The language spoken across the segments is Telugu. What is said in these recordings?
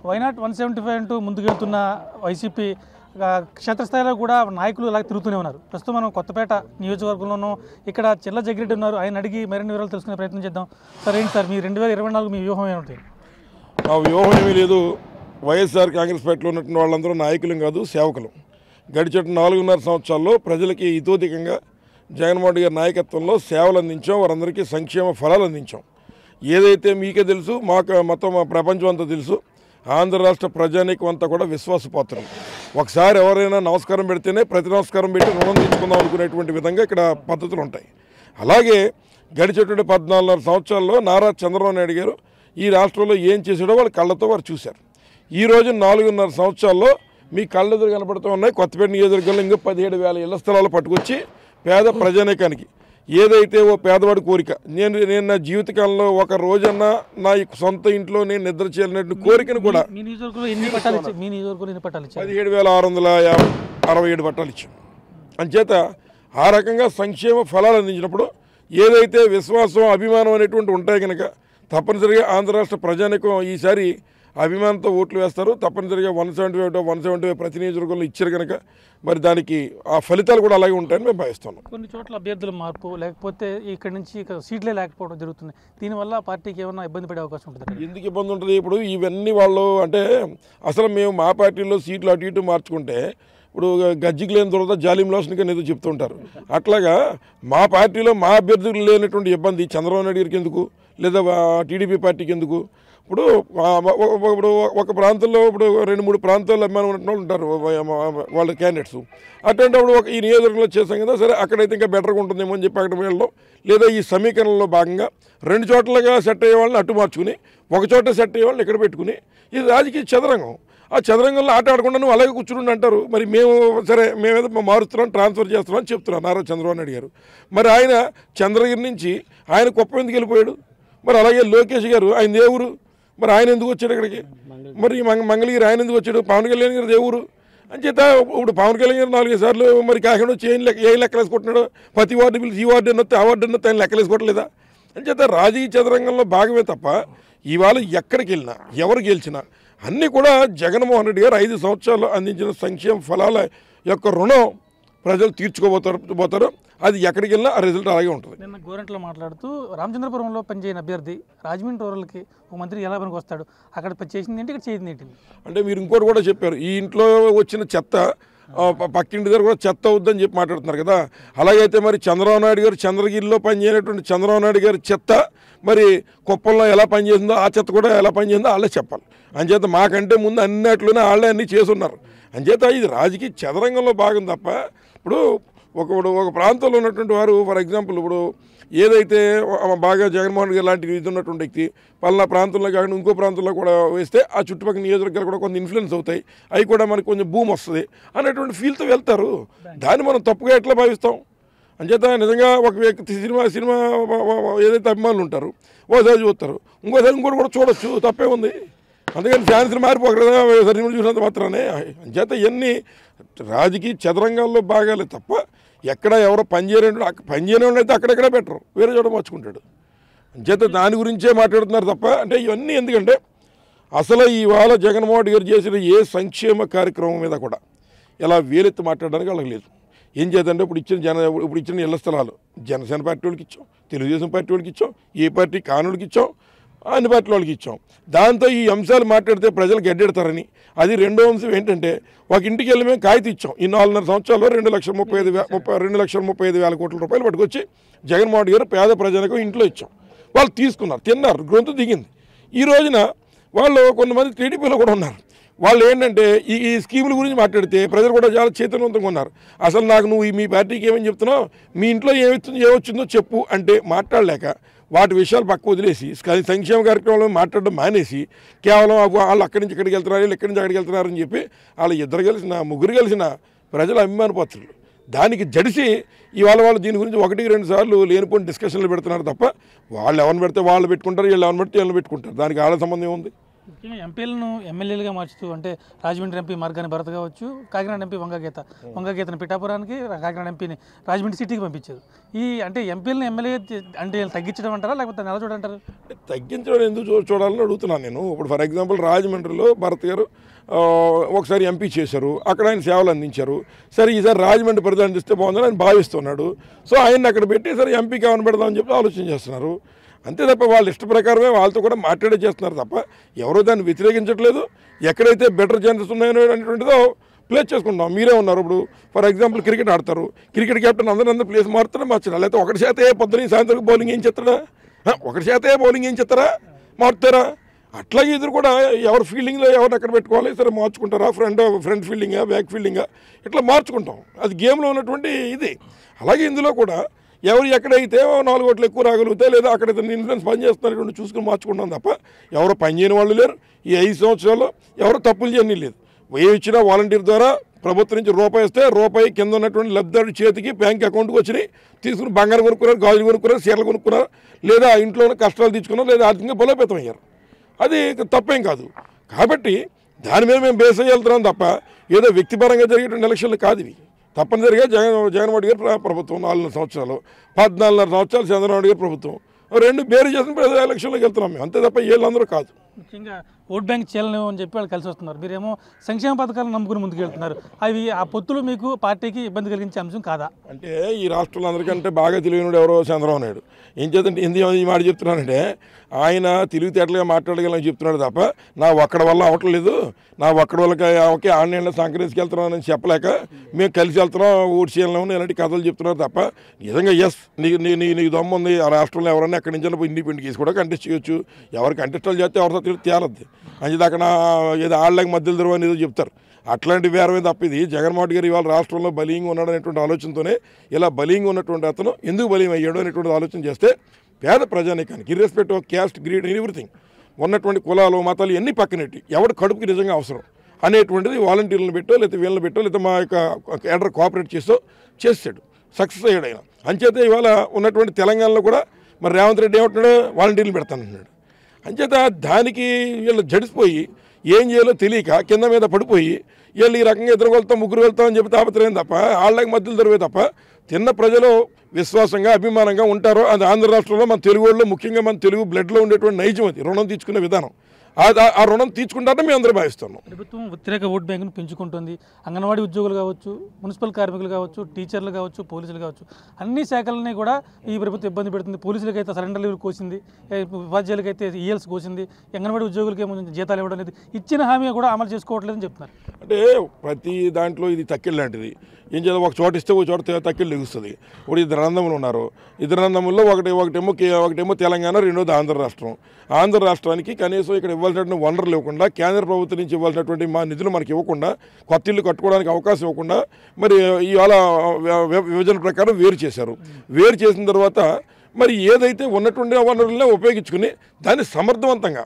వైనాట్ 175 అంటూ ముందుకెళ్తున్న వైసీపీ క్షేత్రస్థాయిలో కూడా నాయకులు ఇలా తిరుగుతూనే ఉన్నారు. ప్రస్తుతం మనం కొత్తపేట నియోజకవర్గంలోనూ ఇక్కడ చిల్ల జగ్గిరెడ్డి ఉన్నారు. ఆయన అడిగి మరిన్ని వివరాలు తెలుసుకునే ప్రయత్నం చేద్దాం. సార్, ఏంటి సార్ మీ 2024 మీ వ్యూహం ఏమిటి? ఆ వ్యూహం ఏమీ లేదు. వైఎస్ఆర్ కాంగ్రెస్ పార్టీలో ఉన్నటువంటి వాళ్ళందరూ నాయకులం కాదు, సేవకులు. గడిచిన 4.5 సంవత్సరాల్లో ప్రజలకి ఇతోధికంగా జగన్మోహన్ రెడ్డి గారి నాయకత్వంలో సేవలు అందించాం, వారందరికీ సంక్షేమ ఫలాలు అందించాం. ఏదైతే మీకే తెలుసు, మాకు మొత్తం ప్రపంచం అంతా తెలుసు, ఆంధ్ర రాష్ట్ర ప్రజానీకం అంతా కూడా విశ్వాసపాత్రం. ఒకసారి ఎవరైనా నమస్కారం పెడితేనే ప్రతి నమస్కారం పెట్టి రుణం తీసుకుందాం అనుకునేటువంటి విధంగా ఇక్కడ పద్ధతులు ఉంటాయి. అలాగే గడిచేటువంటి 14.5 సంవత్సరాల్లో నారా చంద్రబాబు నాయుడు గారు ఈ రాష్ట్రంలో ఏం చేశాడో వాళ్ళ కళ్ళతో వారు చూశారు. ఈరోజు 4.5 సంవత్సరాల్లో మీ కళ్ళెదురు కనపడుతూ ఉన్నాయి. కొత్తపేట నియోజకవర్గంలో ఇంకా 17,000 ఇళ్ల స్థలాలు పట్టుకొచ్చి పేద ప్రజానీకానికి, ఏదైతే ఓ పేదవాడి కోరిక, నేను నా జీవితకాలంలో ఒక రోజన్నా నా సొంత ఇంట్లో నేను నిద్ర చేయాలనే కోరికను కూడా 17,667 పట్టాలు ఇచ్చాం. అంచేత ఆ రకంగా సంక్షేమ ఫలాలు అందించినప్పుడు ఏదైతే విశ్వాసం, అభిమానం అనేటువంటి ఉంటాయి కనుక తప్పనిసరిగా ఆంధ్ర రాష్ట్ర ప్రజానీకం ఈసారి అభిమానంతో ఓట్లు వేస్తారు. తప్పనిసరిగా 175 ప్రతి నియోజకవర్గంలో ఇచ్చారు కనుక మరి దానికి ఆ ఫలితాలు కూడా అలాగే ఉంటాయని మేము భావిస్తున్నాం. కొన్ని చోట్ల అభ్యర్థుల మార్పు, లేకపోతే ఇక్కడ నుంచి సీట్లే లేకపోవడం జరుగుతుంది. దీనివల్ల పార్టీకి ఏమైనా ఇబ్బంది పడే అవకాశం ఉంటుంది? ఎందుకు ఇబ్బంది ఉంటుంది? ఇప్పుడు ఇవన్నీ వాళ్ళు అంటే అసలు మేము మా పార్టీలో సీట్లు అటు ఇటు మార్చుకుంటే ఇప్పుడు గజ్జికి లేని తర్వాత జాలిం లోషన్గా ఏదో చెప్తుంటారు. అట్లాగా మా పార్టీలో మా అభ్యర్థులు లేనటువంటి ఇబ్బంది చంద్రబాబు నాయుడు గారికి ఎందుకు, లేదా టీడీపీ పార్టీకి ఎందుకు? ఇప్పుడు ఒక ప్రాంతంలో ఇప్పుడు 2-3 ప్రాంతాల్లో అభిమానం ఉన్న వాళ్ళు ఉంటారు వాళ్ళ క్యాండిడేట్స్. అటువంటిప్పుడు ఈ నియోజకవర్గంలో చేసాం కదా, సరే అక్కడైతే ఇంకా బెటర్గా ఉంటుందేమో అని చెప్పి అక్కడ వెళ్ళడం, లేదా ఈ సమీకరణలో భాగంగా 2 చోట్లగా సెట్ అయ్యే వాళ్ళని అటు మార్చుకుని ఒక చోట సెట్ అయ్యే వాళ్ళని ఇక్కడ పెట్టుకుని ఇది రాజకీయ చదరంగం. ఆ చదరంగంలో ఆట ఆడకుండా నువ్వు అలాగే కూర్చుని అంటారు. మరి మేము సరే మేమేదో మారుస్తున్నాం, ట్రాన్స్ఫర్ చేస్తున్నాం అని చెప్తున్నాం నారా చంద్రబాబు నాయుడు గారు. మరి ఆయన చంద్రగిరి నుంచి ఆయన కుప్పం ఎందుకు వెళ్ళిపోయాడు? మరి అలాగే లోకేష్ గారు ఆయన దేవురు, మరి ఆయన ఎందుకు వచ్చాడు ఇక్కడికి? మరి మంగళగిరి ఆయన ఎందుకు వచ్చాడు? పవన్ కళ్యాణ్ గారు దేవురు అని చేత ఇప్పుడు పవన్ కళ్యాణ్ గారు 4 సార్లు మరి కాకినాడ వచ్చి ఏ లెక్కలేసుకుంటున్నాడు? ప్రతి వార్డు పిలిచి ఈ వార్డు అన్నట్టు ఆ వార్డు అన్నట్టు ఆయన లెక్కలేసుకోవట్లేదా? అని చేత రాజకీయ చదరంగంలో భాగమే తప్ప ఇవాళ ఎక్కడికి వెళ్ళినా ఎవరు గెలిచినా అన్నీ కూడా జగన్మోహన్ రెడ్డి గారు 5 సంవత్సరాలు అందించిన సంక్షేమ ఫలాల యొక్క రుణం ప్రజలు తీర్చుకోబోతారు. అది ఎక్కడికి వెళ్ళినా ఆ రిజల్ట్ అలాగే ఉంటుంది. నిన్న గోరంట్లో మాట్లాడుతూ రామచంద్రపురంలో పనిచేయని అభ్యర్థి రాజమండ్రి రూరల్కి ఒక మంత్రి ఎలా పనికి వస్తాడు, అక్కడ చేసింది ఏంటి, ఇక్కడ చేసింది ఏంటి అంటే మీరు ఇంకోటి కూడా చెప్పారు. ఈ ఇంట్లో వచ్చిన చెత్త పక్కింటి దగ్గర కూడా చెత్త అవుద్దని చెప్పి మాట్లాడుతున్నారు కదా. అలాగైతే మరి చంద్రబాబు నాయుడు గారు చంద్రగిరిలో పనిచేయనటువంటి చంద్రబాబు నాయుడు గారి చెత్త మరి కుప్పంలో ఎలా పనిచేసిందో ఆ చెత్త కూడా ఎలా పనిచేసిందో వాళ్ళే చెప్పాలి. అంచేత మాకంటే ముందు అన్నిట్లోనే వాళ్ళే అన్నీ చేసున్నారు. అంచేత ఇది రాజకీయ చదరంగంలో భాగం తప్ప ఇప్పుడు ఒక ప్రాంతంలో ఉన్నటువంటి వారు ఫర్ ఎగ్జాంపుల్ ఇప్పుడు ఏదైతే బాగా జగన్మోహన్ గారు లాంటి ఇది ఉన్నటువంటి వ్యక్తి పలానా ప్రాంతంలో కాకుండా ఇంకో ప్రాంతంలో కూడా వేస్తే ఆ చుట్టుపక్కల నియోజకవర్గాలు కూడా కొంత ఇన్ఫ్లుయెన్స్ అవుతాయి, అవి కూడా మనకు కొంచెం భూమి వస్తుంది అనేటువంటి ఫీల్తో వెళ్తారు. దాన్ని మనం తప్పుగా ఎట్లా భావిస్తాం? అంచేత నిజంగా ఒక వ్యక్తి సినిమా ఏదైతే అభిమానులు ఉంటారు ఓసారి చూస్తారు, ఇంకోసారి ఇంకోటి కూడా చూడొచ్చు, తప్పే ఉంది. అందుకని ఛాన్సులు మారిపోకూడదా సినిమా చూసినంత మాత్రమే. అంచేత ఇవన్నీ రాజకీయ చదరంగాల్లో భాగాలే తప్ప ఎక్కడ ఎవరో పనిచేయని అయితే అక్కడెక్కడే పెట్టరు, వేరే చోట మార్చుకుంటాడు. అంచేత దాని గురించే మాట్లాడుతున్నారు తప్ప అంటే ఇవన్నీ ఎందుకంటే అసలు ఇవాళ జగన్మోహన్ రెడ్డి గారు చేసిన ఏ సంక్షేమ కార్యక్రమం మీద కూడా ఇలా వేలెత్తి మాట్లాడడానికి వాళ్ళకి లేదు. ఏం చేద్దంటే ఇప్పుడు ఇచ్చిన ఇళ్ల స్థలాలు జనసేన పార్టీ వాళ్ళకి ఇచ్చాం, తెలుగుదేశం పార్టీ వాళ్ళకి ఇచ్చాం, ఏ పార్టీ కానుడికి ఇచ్చాం, అన్ని పార్టీ వాళ్ళకి ఇచ్చాం. దాంతో ఈ అంశాలు మాట్లాడితే ప్రజలు గడ్డెడతారని అది రెండో అంశం ఏంటంటే ఒక ఇంటికి వెళ్ళి మేము కాగితం ఇచ్చాం. ఈ 4.5 సంవత్సరాల్లో 2,35,000 కోట్ల రూపాయలు పట్టుకొచ్చి జగన్మోహన్ రెడ్డి గారు పేద ప్రజలకు ఇంట్లో ఇచ్చాం. వాళ్ళు తీసుకున్నారు, తిన్నారు, గొంతు దిగింది. ఈ రోజున వాళ్ళు కొంతమంది టీడీపీలో కూడా ఉన్నారు. వాళ్ళు ఏంటంటే ఈ స్కీముల గురించి మాట్లాడితే ప్రజలు కూడా చాలా చైతన్యవంతంగా ఉన్నారు. అసలు నాకు నువ్వు మీ పార్టీకి ఏమని చెప్తున్నావు, మీ ఇంట్లో ఏమొచ్చిందో చెప్పు అంటే మాట్లాడలేక వాటి విషయాలు పక్క వదిలేసి సంక్షేమ కార్యక్రమంలో మాట్లాడడం మానేసి కేవలం వాళ్ళు అక్కడి నుంచి ఇక్కడికి వెళ్తున్నారు, వీళ్ళు ఎక్కడి నుంచి అక్కడికి వెళ్తున్నారు అని చెప్పి వాళ్ళు ముగ్గురు కలిసిన ప్రజల అభిమాన పాత్రలు దానికి జడిసి ఇవాళ వాళ్ళు దీని గురించి 1-2 సార్లు లేనిపోయిన డిస్కషన్లు పెడుతున్నారు తప్ప వాళ్ళు ఎవరిని పెడితే వాళ్ళు పెట్టుకుంటారు, వీళ్ళు ఎవరిని పెడితే వీళ్ళు పెట్టుకుంటారు. దానికి వాళ్ళ సంబంధం ఉంది. ముఖ్యంగా ఎంపీలను ఎమ్మెల్యేలుగా మార్చుతూ అంటే రాజమండ్రి ఎంపీ మార్గాని భరత్ కావచ్చు, కాకినాడ ఎంపీ వంగగీతను పిఠాపురానికి, కాకినాడ ఎంపీని రాజమండ్రి సిటీకి పంపించారు. ఈ అంటే ఎంపీలను ఎమ్మెల్యే అంటే తగ్గించడం అంటారా లేకపోతే నెల చూడంటారు? తగ్గించడం ఎందుకు చూడాలని అడుగుతున్నాను నేను. ఇప్పుడు ఫర్ ఎగ్జాంపుల్ రాజమండ్రిలో భరత్ గారు ఒకసారి ఎంపీ చేశారు, అక్కడ ఆయన సేవలు అందించారు. సరే ఈసారి రాజమండ్రి పరిధి అందిస్తే బాగుందని ఆయన భావిస్తున్నాడు. సో ఆయన్ని అక్కడ పెట్టి సరే ఎంపీకి ఏమైనా పెడదామని చెప్పి ఆలోచన చేస్తున్నారు. అంతే తప్ప వాళ్ళ ఇష్ట ప్రకారమే వాళ్ళతో కూడా మాట్లాడే చేస్తున్నారు తప్ప ఎవరో దాన్ని వ్యతిరేకించట్లేదు. ఎక్కడైతే బెటర్ ఛాన్సెస్ ఉన్నాయో అనేటువంటిదో ప్లే చేసుకుంటాం. మీరే ఉన్నారు ఇప్పుడు ఫర్ ఎగ్జాంపుల్ క్రికెట్ ఆడతారు, క్రికెట్ కెప్టెన్ అందరూ ప్లేస్ మారుతారా మార్చారా? లేకపోతే ఒకటి చేతే పొద్దున సాయంత్రం బౌలింగ్ ఏం చేస్తాడా? ఒకటి చేతే బౌలింగ్ ఏం చేస్తారా? మారుతారా? అట్లాగే ఇది కూడా ఎవరి ఫీల్డింగ్లో ఎవరిని అక్కడ పెట్టుకోవాలి, సరే మార్చుకుంటారా? ఫ్రంట్ ఫీల్డింగా బ్యాక్ ఫీల్డింగా ఇట్లా మార్చుకుంటాం. అది గేమ్లో ఉన్నటువంటి ఇది. అలాగే ఇందులో కూడా ఎవరు ఎక్కడైతే 4 ఓట్లు ఎక్కువ రాగలుగుతాయి లేదా అక్కడైతే ఇన్ఫ్లుయెన్స్ పనిచేస్తున్నటువంటి చూసుకుని మార్చుకుంటాం తప్ప ఎవరు పనిచేయని వాళ్ళు లేరు. ఈ 5 సంవత్సరాల్లో ఎవరు తప్పులు చేయని లేదు. ఏ ఇచ్చినా వాలంటీర్ ద్వారా ప్రభుత్వం నుంచి రూపాయి ఇస్తే రూపాయి కింద ఉన్నటువంటి లబ్ధిదారుడి చేతికి బ్యాంక్ అకౌంట్కి వచ్చినాయి, తీసుకుని బంగారం కొనుక్కున్నారు, గాజులు కొనుక్కున్నారు, చీరలు కొనుక్కున్నారు, లేదా ఇంట్లో కష్టాలు తీసుకున్నారు, లేదా ఆర్థికంగా బలోపేతం అయ్యారు. అది తప్పేం కాదు. కాబట్టి దాని మీద మేము బేస్ అయ్యి వెళ్తున్నాం తప్ప ఏదో వ్యక్తిపరంగా జరిగేటువంటి ఎలక్షన్లు కాదు ఇవి. తప్పనిసరిగా జగన్మోహన్ గారి ప్రభుత్వం 4 సంవత్సరాలు, 14.5 సంవత్సరాలు చంద్రబాబు గారి ప్రభుత్వం, 2 బేరు చేసిన ఎలక్షన్లోకి వెళ్తున్నాం మేము. అంతే తప్ప వీళ్ళందరూ కాదు. ముఖ్యంగా ఓట్ బ్యాంక్ చేయలేము అని చెప్పి వాళ్ళు కలిసి వస్తున్నారు. మీరేమో సంక్షేమ పథకాలను నమ్ముకుని ముందుకు వెళ్తున్నారు. అవి ఆ పొత్తులు మీకు పార్టీకి ఇబ్బంది కలిగించే అంశం కాదా? అంటే ఈ రాష్ట్రంలో అందరికంటే బాగా తెలియనుడు ఎవరో చంద్రబాబు నాయుడు. ఏం చేద్దంటే ఈ మాట చెప్తున్నానంటే ఆయన తెలివితేటలుగా మాట్లాడగలని చెప్తున్నాడు తప్ప నా ఒక్కడి వల్ల అవ్వట్లేదు, నా ఒక్కడి వల్ల ఓకే ఆన్లైన్లో సంక్రాంతికి వెళ్తున్నానని చెప్పలేక మేము కలిసి వెళ్తున్నాం ఓటు చేయాలని ఇలాంటి కథలు చెప్తున్నారు తప్ప నిజంగా ఎస్ నీకు దమ్ము ఉంది. ఆ రాష్ట్రంలో ఎవరైనా ఎక్కడి నుంచి ఇండిపెండెంట్ కేసు కూడా కంటెస్ట్ చేయొచ్చు. ఎవరు కంటెస్టాలు చేస్తే ఎవరితో తేలద్ది అని అక్కడ ఏదో ఆళ్ళకి మధ్యలో దొరవ అనేది చెప్తారు. అట్లాంటి వేరమే తప్ప ఇది జగన్మోహన్ గారు ఇవాళ రాష్ట్రంలో బలీయంగా ఉన్నాడు అనేటువంటి ఆలోచనతోనే ఇలా బలీయంగా ఉన్నటువంటి అతను ఎందుకు బలీయం అయ్యాడు అనేటువంటి ఆలోచన చేస్తే పేద ప్రజానీకానికి ఇర్రెస్పెక్ట్ ఆఫ్ క్యాస్ట్ గ్రీడ్ ఎవ్రీథింగ్ ఉన్నటువంటి కులాలు మతాలు ఎన్ని పక్కనెట్టి ఎవడు కడుపుకి నిజంగా అవసరం అనేటువంటిది వాలంటీర్లను పెట్టో లేకపోతే వీళ్ళని పెట్టో లేకపోతే మా యొక్క కేడర్ కోఆపరేట్ చేసాడు, సక్సెస్ అయ్యాడు ఆయన. అంచేత ఇవాళ ఉన్నటువంటి తెలంగాణలో కూడా మరి రేవంత్ రెడ్డి ఏమంటున్నాడు, వాలంటీర్లు పెడతానన్నాడు. అంచేత దానికి వీళ్ళు జడిసిపోయి ఏం చేయాలో తెలియక కింద మీద పడిపోయి వీళ్ళు ఈ రకంగా 2 వెళ్తాం 3 వెళ్తాం అని చెప్పి తాపత్రయం తప్ప వాళ్ళకి మధ్యలో దొరికే తప్ప తిన్న ప్రజలు విశ్వాసంగా అభిమానంగా ఉంటారో అది ఆంధ్ర రాష్ట్రంలో మన తెలుగు వాళ్ళు ముఖ్యంగా మన తెలుగు బ్లడ్లో ఉండేటువంటి నైజం అది రుణం తీసుకునే విధానం. ఆ రుణం తీసుకుంటారని మేము అందరూ భావిస్తున్నాం. ప్రభుత్వం వ్యతిరేక ఓట్ బ్యాంకును పెంచుకుంటుంది. అంగన్వాడీ ఉద్యోగులు కావచ్చు, మున్సిపల్ కార్మికులు కావచ్చు, టీచర్లు కావచ్చు, పోలీసులు కావచ్చు, అన్ని శాఖలని కూడా ఈ ప్రభుత్వం ఇబ్బంది పెడుతుంది. పోలీసులకైతే సరెండర్ లీవ్లు కోసింది, ఉపాధ్యాయులకైతే ఈఎల్స్ కోసింది, అంగన్వాడీ ఉద్యోగులకి ఏమో జీతాలు ఇవ్వడం అనేది ఇచ్చిన హామీ కూడా అమలు చేసుకోవట్లేదని చెప్తున్నారు. అంటే ప్రతి దాంట్లో ఇది తక్కిళ్ళు లాంటిది. ఏం చేయాలి, ఒక చోట ఇస్తే ఒక చోట తక్కిళ్ళు లెగుస్తుంది. ఇప్పుడు 2 నందములు ఉన్నారు. 2 నందముల్లో ఒకటేమో తెలంగాణ, రెండోది ఆంధ్ర రాష్ట్రం. ఆంధ్ర రాష్ట్రానికి కనీసం ఇక్కడ ఇవ్వాల్సినటువంటి వనరులు ఇవ్వకుండా, కేంద్ర ప్రభుత్వం నుంచి ఇవ్వాల్సినటువంటి మా నిధులు మనకి ఇవ్వకుండా, కొత్త ఇల్లు కట్టుకోవడానికి అవకాశం ఇవ్వకుండా మరి ఇవాళ విభజన ప్రకారం వేరు చేశారు. వేరు చేసిన తర్వాత మరి ఏదైతే ఉన్నటువంటి వనరులనే ఉపయోగించుకుని దాన్ని సమర్థవంతంగా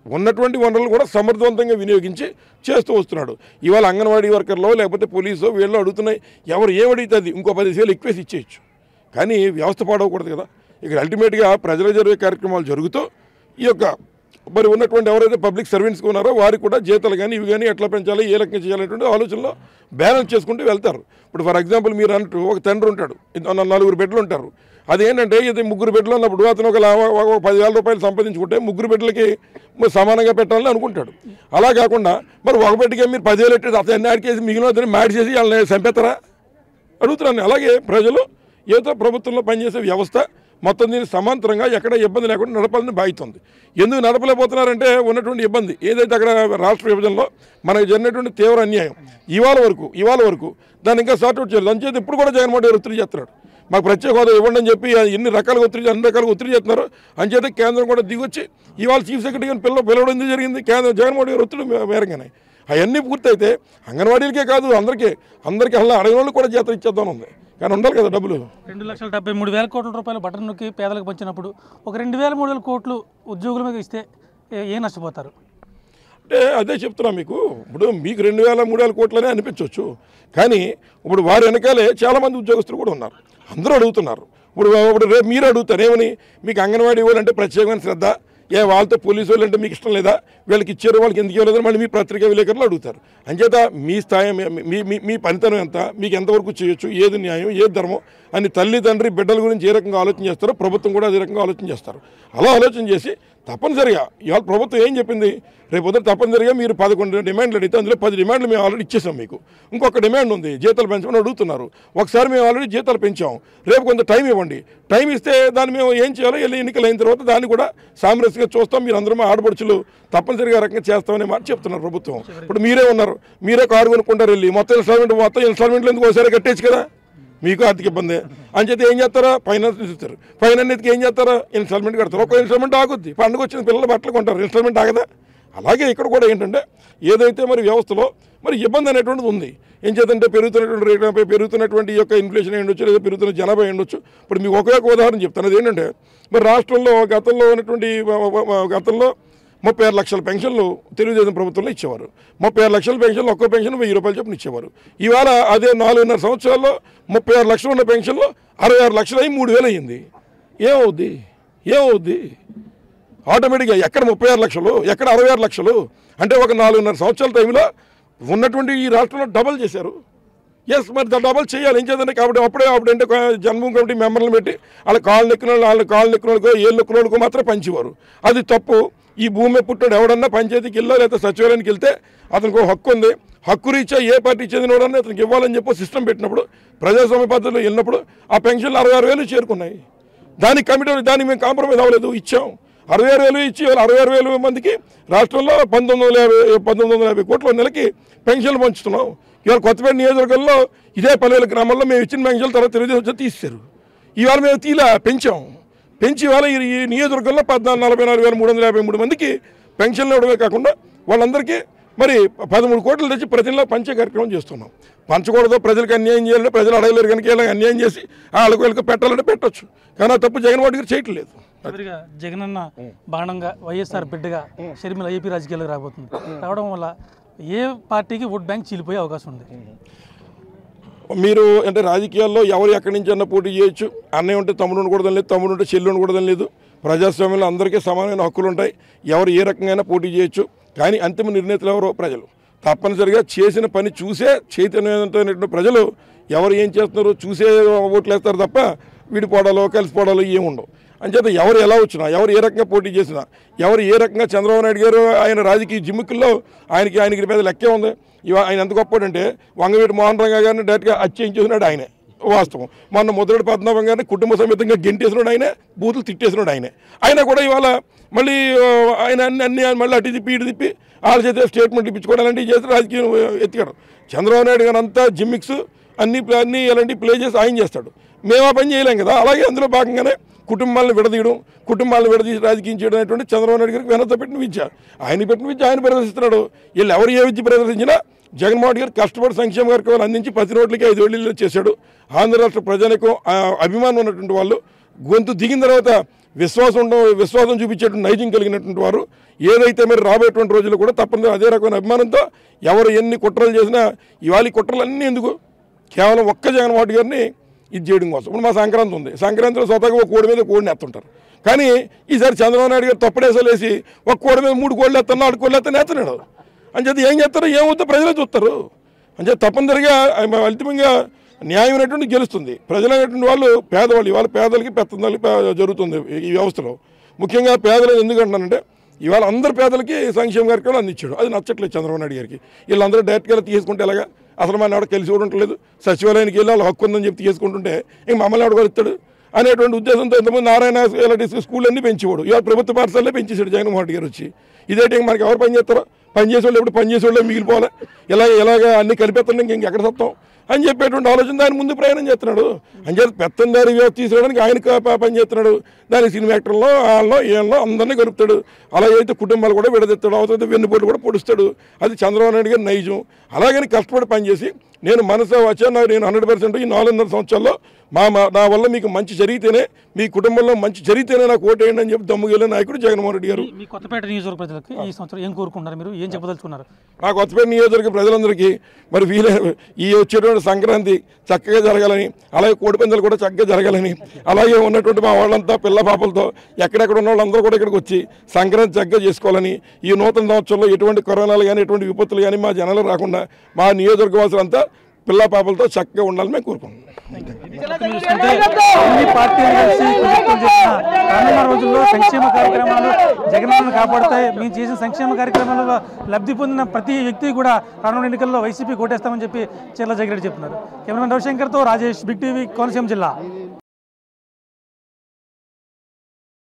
ఉన్నటువంటి వనరులు కూడా సమర్థవంతంగా వినియోగించి చేస్తూ వస్తున్నాడు. ఇవాళ అంగన్వాడీ వర్కర్లో లేకపోతే పోలీసు వీళ్ళు అడుగుతున్నాయి, ఎవరు ఏమడిగితే అది ఇంకో 10,000 ఎక్కువేసి ఇచ్చేయచ్చు. కానీ వ్యవస్థ పాడవకూడదు కదా. ఇక్కడ అల్టిమేట్గా ప్రజలు జరిగే కార్యక్రమాలు జరుగుతూ ఈ యొక్క మరి ఉన్నటువంటి ఎవరైతే పబ్లిక్ సర్వెంట్స్గా ఉన్నారో వారికి కూడా జీతాలు కానీ ఇవి కానీ ఎట్లా పెంచాలి, ఏ రకంగా చేయాలనేటువంటి ఆలోచనలో బ్యాలెన్స్ చేసుకుంటూ వెళ్తారు. ఇప్పుడు ఫర్ ఎగ్జాంపుల్ మీరు అన్నట్టు ఒక తండ్రి ఉంటాడు, 4 బిడ్డలు ఉంటారు. అదేంటంటే ఇది 3 బిడ్డలు ఉన్నప్పుడు అతను ఒక 10,000 రూపాయలు సంపాదించుకుంటే 3 బిడ్డలకి సమానంగా పెట్టాలని అనుకుంటాడు. అలా కాకుండా మరి ఒక బిడ్డకి మీరు 10,000 పెట్టేది అతన్ని యాడ్ చేసి మిగిలిన అతన్ని మ్యాడ్ చేసి వాళ్ళని చంపేస్తారా అడుగుతున్నాను. అలాగే ప్రజలు ఏదో ప్రభుత్వంలో పనిచేసే వ్యవస్థ మొత్తం దీన్ని సమాంతరంగా ఎక్కడ ఇబ్బంది లేకుండా నడపాలని బాగుతుంది. ఎందుకు నడపలేకపోతున్నారంటే ఉన్నటువంటి ఇబ్బంది ఏదైతే అక్కడ రాష్ట్ర విభజనలో మనకు జరిగినటువంటి తీవ్ర అన్యాయం ఇవాళ వరకు దాన్ని ఇంకా సార్ట్అవుట్ చేయలేదు. అంచేది ఇప్పుడు కూడా జగన్మోహన్ గారు ఒత్తిడి చేస్తున్నాడు, మాకు ప్రత్యేక హోదా ఇవ్వండి అని చెప్పి అన్ని రకాలుగా ఒత్తిడి చేస్తున్నారు. అంచేత కేంద్రం కూడా దిగొచ్చి ఇవాళ చీఫ్ సెక్రటరీ గారిని పిలవడం ఎందుకు జరిగింది, జగన్మోహన్ గారు ఒత్తిడి మేరగానే. అవన్నీ పూర్తయితే అంగన్వాడీలకే కాదు అందరికీ అలా అడిగిన వాళ్ళు కూడా జీతం ఇచ్చేద్దాం ఉంది. కానీ ఉండాలి కదా డబ్బులు. 2,73,000 కోట్ల రూపాయలు బటన్ నొక్కి పేదలకు పంచినప్పుడు ఒక 2,000-3,000 కోట్లు ఉద్యోగుల మీద ఇస్తే ఏం నష్టపోతారు అంటే అదే చెప్తున్నా మీకు. ఇప్పుడు మీకు 2,000-3,000 కోట్లనే అనిపించవచ్చు, కానీ ఇప్పుడు వారి వెనకాలే చాలామంది ఉద్యోగస్తులు కూడా ఉన్నారు. అందరూ అడుగుతున్నారు. ఇప్పుడు రేపు మీరు అడుగుతారు ఏమని, మీకు అంగన్వాడీ ఇవ్వాలంటే ప్రత్యేకమైన శ్రద్ధ, వాళ్ళతో పోలీసు వాళ్ళు అంటే మీకు ఇష్టం లేదా, వీళ్ళకి ఇచ్చారు వాళ్ళకి ఎందుకు ఇవ్వలేదని మళ్ళీ మీ పత్రికా విలేకరులు అడుగుతారు. అంచేత మీ స్థాయి మీ పనితనం ఎంత, మీకు ఎంతవరకు చేయొచ్చు, ఏది న్యాయం ఏది ధర్మం అని తల్లి తండ్రి బిడ్డల గురించి ఏ రకంగా ఆలోచన చేస్తారో ప్రభుత్వం కూడా అదే రకంగా ఆలోచన చేస్తారు. అలా ఆలోచన చేసి తప్పనిసరిగా ఇవాళ ప్రభుత్వం ఏం చెప్పింది, రేపు పొద్దున తప్పనిసరిగా మీరు 11 డిమాండ్లు అడిగితే అందులో 10 డిమాండ్లు మేము ఆల్రెడీ ఇచ్చేసాం. మీకు ఇంకొక డిమాండ్ ఉంది, జీతాలు పెంచమని అడుగుతున్నారు. ఒకసారి మేము ఆల్రెడీ జీతాలు పెంచాం, రేపు కొంత టైం ఇవ్వండి. టైం ఇస్తే దాన్ని మేము ఏం చేయాలో ఎన్నికలు అయిన తర్వాత దాన్ని కూడా సామరస్యంగా చూస్తాం, మీరు అందరూ ఆడపడుచులు తప్పనిసరిగా రకంగా చేస్తామనే మాట చెప్తున్నారు ప్రభుత్వం. ఇప్పుడు మీరే ఉన్నారు, మీరే కారు కొనుక్కుంటారు, వెళ్ళి మొత్తం ఇన్స్టాల్మెంట్లు ఎందుకు ఒకసారి కట్టేచ్చు కదా, మీకు ఆర్థిక ఇబ్బంది అని చెప్పి ఏం చేస్తారా, ఫైనాన్స్ ఇస్తారు. ఫైనాన్స్కి ఏం చేస్తారా, ఇన్స్టాల్మెంట్ కడతారు. ఒక ఇన్స్టాల్మెంట్ ఆగుద్ది, పండుగ వచ్చిన పిల్లలు బట్టలు కొంటారు, ఇన్స్టాల్మెంట్ ఆగదా. అలాగే ఇక్కడ కూడా ఏంటంటే ఏదైతే మరి వ్యవస్థలో మరి ఇబ్బంది అనేటువంటిది ఉంది. ఏం చేద్దంటే పెరుగుతున్నటువంటి రేట్లపై పెరుగుతున్నటువంటి ఈ యొక్క ఇన్ఫ్లేషన్ ఉండొచ్చు, లేదా పెరుగుతున్న జనాభా ఉండొచ్చు. ఇప్పుడు మీకు ఒకే ఉదాహరణ చెప్తాను. అది ఏంటంటే మరి రాష్ట్రంలో గతంలో 36 లక్షల పెన్షన్లు తెలుగుదేశం ప్రభుత్వంలో ఇచ్చేవారు. 36 లక్షల పెన్షన్లు ఒక్కో పెన్షన్ 1000 రూపాయలు చొప్పున ఇచ్చేవారు. ఇవాళ అదే 4.5 సంవత్సరాల్లో 36 లక్షలు ఉన్న పెన్షన్లో 66 లక్షలు అయ్యి 3000 అయ్యింది. ఏమవుద్ది ఆటోమేటిక్గా? ఎక్కడ 36 లక్షలు, ఎక్కడ 66 లక్షలు? అంటే ఒక 4.5 సంవత్సరాల టైంలో ఉన్నటువంటి ఈ రాష్ట్రంలో డబల్ చేశారు. మరి డబల్ చేయాలి, ఏం చేద్దాం కాబట్టి అప్పుడంటే జన్మభూమి కమిటీ మెంబర్లను పెట్టి వాళ్ళ కాళ్ళు నెక్కిన వాళ్ళకో ఏళ్ళు నెక్కిన వాళ్ళకో మాత్రం పంచేవారు. అది తప్పు. ఈ భూమి పుట్టాడు ఎవడన్నా పంచాయతీకి వెళ్ళా లేదా సచివాలయానికి వెళ్తే అతనికి హక్కు ఉంది, హక్కు రీత్యా ఏ పార్టీ చెందినవాడన్నా అతనికి ఇవ్వాలని చెప్పి సిస్టమ్ పెట్టినప్పుడు ప్రజాస్వామ్య పద్ధతిలో వెళ్ళినప్పుడు ఆ పెన్షన్లు 66,000 చేరుకున్నాయి. దానికి మేము కాంప్రమైజ్ అవ్వలేదు, ఇచ్చాం. 66,000 ఇచ్చి 66,000 మందికి రాష్ట్రంలో 1950 కోట్ల నెలకి పెన్షన్లు పంచుతున్నాం. ఇవాళ కొత్తపేట నియోజకవర్గంలో ఇదే 10,000 గ్రామాల్లో మేము ఇచ్చిన పెన్షన్ల తర్వాత తెలుగుదేశం తీశారు. ఇవాళ మేము పెంచి ఇవాళ ఈ నియోజకవర్గంలో 44,353 మందికి పెన్షన్లు ఇవ్వడమే కాకుండా వాళ్ళందరికీ మరి 13 కోట్లు తెచ్చి ప్రతి నెల పంచే కార్యక్రమం చేస్తున్నాం. పంచకూడదు, ప్రజలకు అన్యాయం చేయాలంటే ప్రజలు అడగలేరు కనుక ఇలా అన్యాయం చేసి వాళ్ళకి పెట్టాలంటే పెట్టచ్చు. కానీ ఆ తప్పు జగన్మోహన్ రెడ్డి గారు చేయట్లేదు. జగనన్న బాణంగా వైఎస్ఆర్ బిడ్డగా షర్మిల ఏపీ రాజకీయాలకు రాబోతుంది. రావడం వల్ల ఏ పార్టీకి ఓట్ బ్యాంక్ చీలిపోయే అవకాశం ఉంది? మీరు అంటే రాజకీయాల్లో ఎవరు ఎక్కడి నుంచి అన్న పోటీ చేయొచ్చు. అన్నయ్య ఉంటే తమ్ముడు ఉండకూడదని లేదు, తమ్ముడు ఉంటే చెల్లి ఉండకూడదని లేదు. ప్రజాస్వామ్యంలో అందరికీ సమానమైన హక్కులు ఉంటాయి. ఎవరు ఏ రకంగా పోటీ చేయొచ్చు. కానీ అంతిమ నిర్ణేతలు ఎవరో ప్రజలు. తప్పనిసరిగా చేసిన పని చూసే చైతన్యవంతమైనటువంటి ప్రజలు ఎవరు ఏం చేస్తున్నారో చూసే ఓట్లు వేస్తారు తప్ప విడిపోవడాలో కలిసిపోవడాలో ఏముండవు. అంచేత ఎవరు ఎలా వచ్చినా, ఎవరు ఏ రకంగా పోటీ చేసినా, ఎవరు ఏ రకంగా చంద్రబాబు నాయుడు గారు ఆయన రాజకీయ జిమ్మికుల్లో ఆయనకి పెద్ద లెక్కే ఉంది. ఆయన ఎంత గొప్పడంటే వంగవీటి మోహన్ రంగా గారిని డైరెక్ట్గా చేసినాడు ఆయనే, వాస్తవం. మొన్న ముద్రగడ పద్మనాభం గారిని కుటుంబ సమేతంగా గెంటేసినాడు ఆయనే, బూతులు తిట్టేసినాడు ఆయనే. అయినా కూడా ఇవాళ మళ్ళీ ఆయన అన్ని మళ్ళీ అటు తిప్పి వాళ్ళ చేత స్టేట్మెంట్ ఇప్పించుకోవడం అలాంటివి చేసి రాజకీయం ఎత్తికాడు. చంద్రబాబు నాయుడు గారు అంతా జిమ్మిక్స్ అన్ని అలాంటివి ప్లే చేసి ఆయన చేస్తాడు. మేము ఆ పని చేయలేం కదా. అలాగే అందులో భాగంగానే కుటుంబాలను విడదీసి రాజకీయం చేయడం అనేటువంటి చంద్రబాబు నాయుడు గారికి వెనత పెట్టిన విద్య. ఆయన ప్రదర్శిస్తున్నాడు. వీళ్ళు ఎవరు ఏ విద్య ప్రదర్శించినా జగన్మోహన్ రెడ్డి గారు కష్టపడి సంక్షేమ కార్యక్రమాలు అందించి ప్రతి నోట్లకి 5 ఏళ్ళు చేశాడు. ఆంధ్ర రాష్ట్ర ప్రజలకు అభిమానం ఉన్నటువంటి వాళ్ళు గొంతు దిగిన తర్వాత విశ్వాసం చూపించేటువంటి నైజం కలిగినటువంటి వారు ఏదైతే మరి రాబోయేటువంటి రోజుల్లో కూడా తప్పనిసరి అదే రకమైన అభిమానంతో ఎవరు ఎన్ని కుట్రలు చేసినా ఇవాళ ఈ కుట్రలన్నీ ఎందుకు, కేవలం ఒక్క జగన్మోహన్ రెడ్డి గారిని ఇది చేయడం కోసం. ఇప్పుడు మా సంక్రాంతి ఉంది, సంక్రాంతిలో స్వతహాగా ఒక కోడి మీద కోడిని ఎత్తుంటారు. కానీ ఈసారి చంద్రబాబు నాయుడు గారు తప్పుడేసాలు వేసి ఒక కోడి మీద 3 కోళ్ళు ఎత్తాను 4 కోళ్ళు ఎత్తాను ఎత్తనాడు. అంచేది ఏం చేస్తారో ఏమవుతుందో ప్రజలే చూస్తారు. అంచేది తప్పనిసరిగా అంతిమంగా న్యాయమైనటువంటి గెలుస్తుంది. ప్రజలైనటువంటి వాళ్ళు పేదవాళ్ళు, ఇవాళ పేదలకి పెత్తందాలు జరుగుతుంది ఈ వ్యవస్థలో. ముఖ్యంగా పేదలు ఎందుకంటున్నానంటే ఇవాళ అందరు పేదలకి సంక్షేమ కార్యక్రమాలు అందించాడు. అది నచ్చట్లేదు చంద్రబాబు నాయుడు గారికి. వీళ్ళందరూ డైరెక్ట్గా తీసుకుంటే ఎలాగా, అసలు మన ఎవడ కలిసి కూడా ఉండలేదు. సచివాలయానికి వెళ్ళి వాళ్ళు హక్కు ఉందని చెప్పి తీసుకుంటుంటే ఇంక మమ్మల్ని ఎవడ కలుస్తాడు అనేటువంటి ఉద్దేశంతో ఇంతమంది నారాయణ ఇలాంటి స్కూళ్ళన్నీ పెంచేవాడు. ఇవాళ ప్రభుత్వ పాఠశాలే పెంచేశాడు జగన్మోహన్ రెడ్డి గారు వచ్చి. ఇదేంటి మనకి ఎవరు పని చేస్తారో, పనిచేసేవాళ్ళు ఎప్పుడు పనిచేసేవాళ్ళే మిగిలిపోవాలి, ఇలాగ అన్ని కలిపేస్తాను ఇంకెక్కడ సత్తాం అని చెప్పేటువంటి ఆలోచన దాని ముందు ప్రయాణం చేస్తున్నాడు. అని చెప్పి పెత్తందారి వ్యవస్థ తీసుకోవడానికి ఆయన పని చేస్తున్నాడు. దానికి సినిమా యాక్టర్లో వీళ్ళలో అందరినీ కలుపుతాడు. అలాగైతే కుటుంబాలు కూడా విడదెత్తాడు, అవసరం వెన్నుపోట్లు కూడా పొడుస్తాడు. అది చంద్రబాబు నాయుడు గారి నైజం. అలాగని కష్టపడి పనిచేసి నేను మనసు వచ్చా నేను 100% ఈ 4.5 సంవత్సరాల్లో నా వల్ల మీకు మంచి జరిగితేనే, మీ కుటుంబంలో మంచి జరిగితేనే నాకు ఓటేయండి అని చెప్పి దమ్ముగెళ్ళే నాయకుడు జగన్మోహన్ రెడ్డి గారు. మీ కొత్తపేట నియోజకవర్గ ప్రజలకు ఈ సంవత్సరం ఏం కోరుకుంటున్నారు, మీరు ఏం చెప్పదలుచుకున్నారు? మా కొత్తపేట నియోజకవర్గ ప్రజలందరికీ మరి ఈ వచ్చేటువంటి సంక్రాంతి చక్కగా జరగాలని, అలాగే కోడిపందాలు కూడా చక్కగా జరగాలని, అలాగే ఉన్నటువంటి మా వాళ్ళంతా పిల్ల పాపలతో ఎక్కడెక్కడ ఉన్న వాళ్ళందరూ కూడా ఇక్కడికి వచ్చి సంక్రాంతి చక్కగా చేసుకోవాలని, ఈ నూతన సంవత్సరంలో ఎటువంటి కరోనాలు కానీ ఎటువంటి విపత్తులు కానీ మా జనాలు రాకుండా మా నియోజకవర్గ వాసులంతా పిల్ల పాపలతో చక్కగా ఉండాలని మేము కోరుకుంటున్నాం. అన్ని పార్టీలు కలిసి ప్రభుత్వం చేసిన రానున్న రోజుల్లో సంక్షేమ కార్యక్రమాలు జగనన్నను కాపాడుతాయి. మేము చేసిన సంక్షేమ కార్యక్రమాలలో లబ్ధి పొందిన ప్రతి వ్యక్తి కూడా రానున్న ఎన్నికల్లో వైసీపీ కోటేస్తామని చెప్పి చర్ల జగిరెడ్డి చెప్తున్నారు. కెమెరామెన్ రవిశంకర్తో రాజేష్, బిగ్ టీవీ, కోనసీమ జిల్లా.